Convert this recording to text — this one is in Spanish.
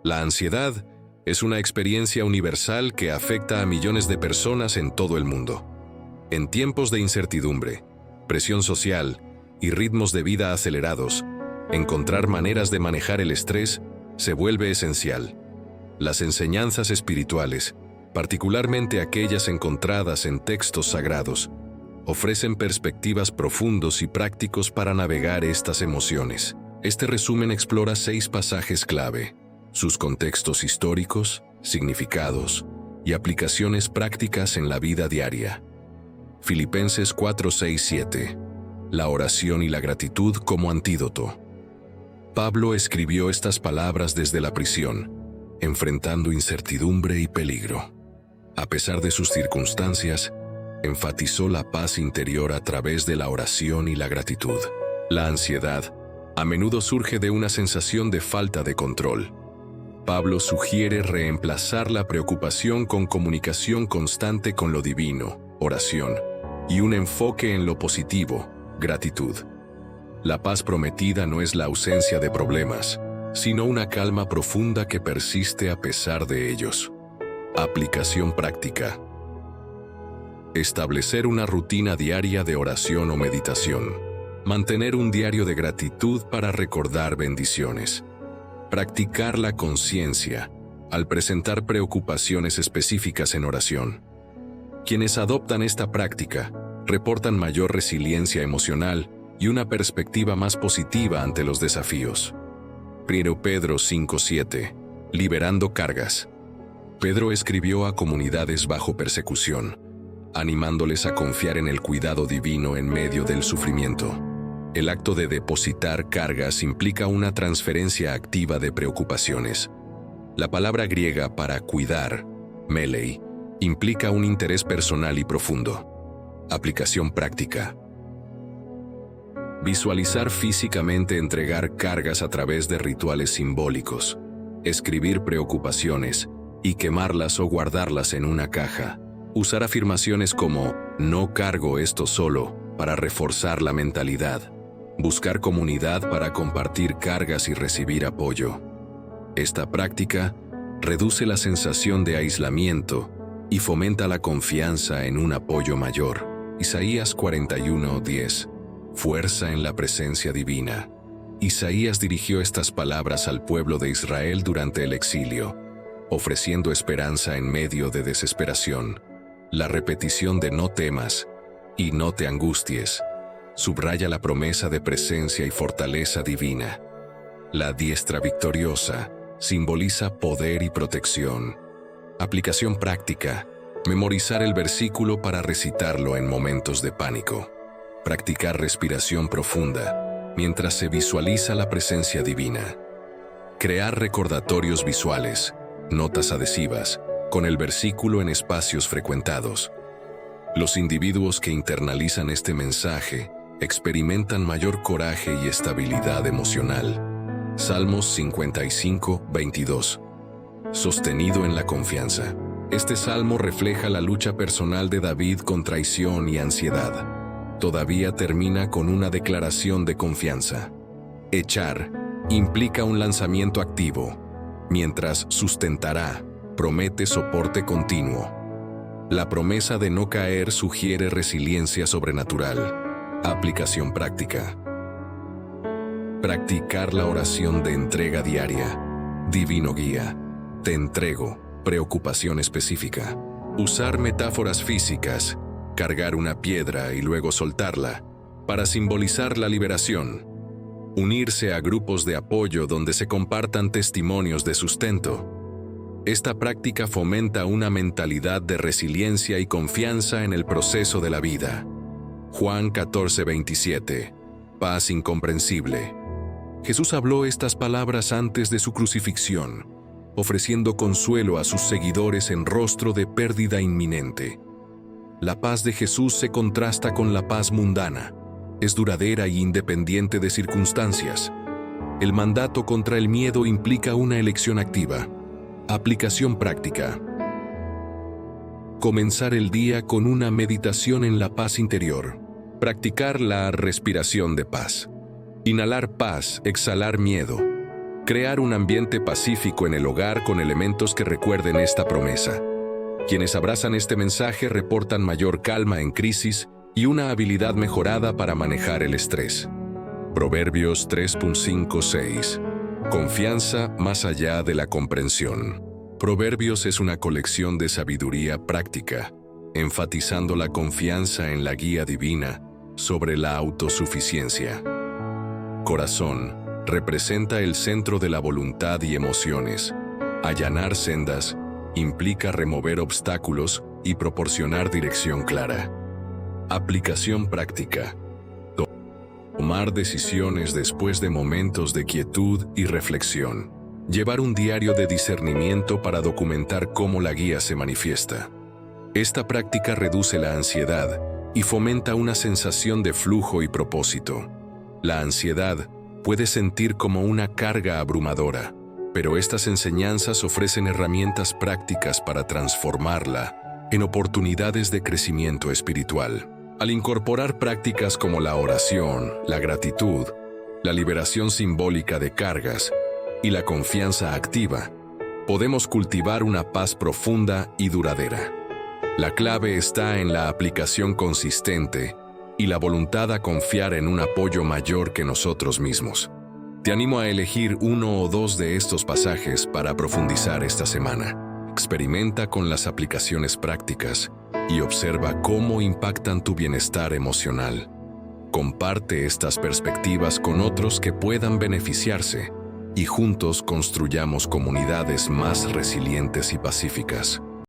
La ansiedad es una experiencia universal que afecta a millones de personas en todo el mundo. En tiempos de incertidumbre, presión social y ritmos de vida acelerados, encontrar maneras de manejar el estrés se vuelve esencial. Las enseñanzas espirituales, particularmente aquellas encontradas en textos sagrados, ofrecen perspectivas profundos y prácticos para navegar estas emociones. Este resumen explora 6 pasajes clave, sus contextos históricos, significados y aplicaciones prácticas en la vida diaria. Filipenses 4:6-7. La oración y la gratitud como antídoto. Pablo escribió estas palabras desde la prisión, enfrentando incertidumbre y peligro. A pesar de sus circunstancias, enfatizó la paz interior a través de la oración y la gratitud. La ansiedad a menudo surge de una sensación de falta de control. Pablo sugiere reemplazar la preocupación con comunicación constante con lo divino, oración, y un enfoque en lo positivo, gratitud. La paz prometida no es la ausencia de problemas, sino una calma profunda que persiste a pesar de ellos. Aplicación práctica. Establecer una rutina diaria de oración o meditación. Mantener un diario de gratitud para recordar bendiciones. Practicar la conciencia al presentar preocupaciones específicas en oración. Quienes adoptan esta práctica reportan mayor resiliencia emocional y una perspectiva más positiva ante los desafíos. 1 Pedro 5:7. Liberando cargas. Pedro escribió a comunidades bajo persecución, animándoles a confiar en el cuidado divino en medio del sufrimiento. El acto de depositar cargas implica una transferencia activa de preocupaciones. La palabra griega para cuidar, melei, implica un interés personal y profundo. Aplicación práctica. Visualizar físicamente entregar cargas a través de rituales simbólicos, escribir preocupaciones y quemarlas o guardarlas en una caja. Usar afirmaciones como "no cargo esto solo" para reforzar la mentalidad. Buscar comunidad para compartir cargas y recibir apoyo. Esta práctica reduce la sensación de aislamiento y fomenta la confianza en un apoyo mayor. Isaías 41:10. Fuerza en la presencia divina. Isaías dirigió estas palabras al pueblo de Israel durante el exilio, ofreciendo esperanza en medio de desesperación. La repetición de "no temas" y "no te angusties" subraya la promesa de presencia y fortaleza divina. La diestra victoriosa simboliza poder y protección. Aplicación práctica. Memorizar el versículo para recitarlo en momentos de pánico. Practicar respiración profunda mientras se visualiza la presencia divina. Crear recordatorios visuales, notas adhesivas, con el versículo en espacios frecuentados. Los individuos que internalizan este mensaje experimentan mayor coraje y estabilidad emocional. Salmos 55:22. Sostenido en la confianza. Este salmo refleja la lucha personal de David con traición y ansiedad. Todavía termina con una declaración de confianza. Echar implica un lanzamiento activo, mientras sustentará promete soporte continuo. La promesa de no caer sugiere resiliencia sobrenatural. Aplicación práctica. Practicar la oración de entrega diaria. Divino guía. Te entrego. Preocupación específica. Usar metáforas físicas. Cargar una piedra y luego soltarla, para simbolizar la liberación. Unirse a grupos de apoyo donde se compartan testimonios de sustento. Esta práctica fomenta una mentalidad de resiliencia y confianza en el proceso de la vida. Juan 14:27. Paz incomprensible. Jesús habló estas palabras antes de su crucifixión, ofreciendo consuelo a sus seguidores en rostro de pérdida inminente. La paz de Jesús se contrasta con la paz mundana. Es duradera y independiente de circunstancias. El mandato contra el miedo implica una elección activa. Aplicación práctica. Comenzar el día con una meditación en la paz interior. Practicar la respiración de paz. Inhalar paz, exhalar miedo. Crear un ambiente pacífico en el hogar con elementos que recuerden esta promesa. Quienes abrazan este mensaje reportan mayor calma en crisis y una habilidad mejorada para manejar el estrés. Proverbios 3.5-6. Confianza más allá de la comprensión. Proverbios es una colección de sabiduría práctica, enfatizando la confianza en la guía divina sobre la autosuficiencia. Corazón representa el centro de la voluntad y emociones. Allanar sendas implica remover obstáculos y proporcionar dirección clara. Aplicación práctica. Tomar decisiones después de momentos de quietud y reflexión. Llevar un diario de discernimiento para documentar cómo la guía se manifiesta. Esta práctica reduce la ansiedad y fomenta una sensación de flujo y propósito. La ansiedad puede sentir como una carga abrumadora, pero estas enseñanzas ofrecen herramientas prácticas para transformarla en oportunidades de crecimiento espiritual. Al incorporar prácticas como la oración, la gratitud, la liberación simbólica de cargas y la confianza activa, podemos cultivar una paz profunda y duradera. La clave está en la aplicación consistente y la voluntad a confiar en un apoyo mayor que nosotros mismos. Te animo a elegir uno o dos de estos pasajes para profundizar esta semana. Experimenta con las aplicaciones prácticas y observa cómo impactan tu bienestar emocional. Comparte estas perspectivas con otros que puedan beneficiarse y juntos construyamos comunidades más resilientes y pacíficas.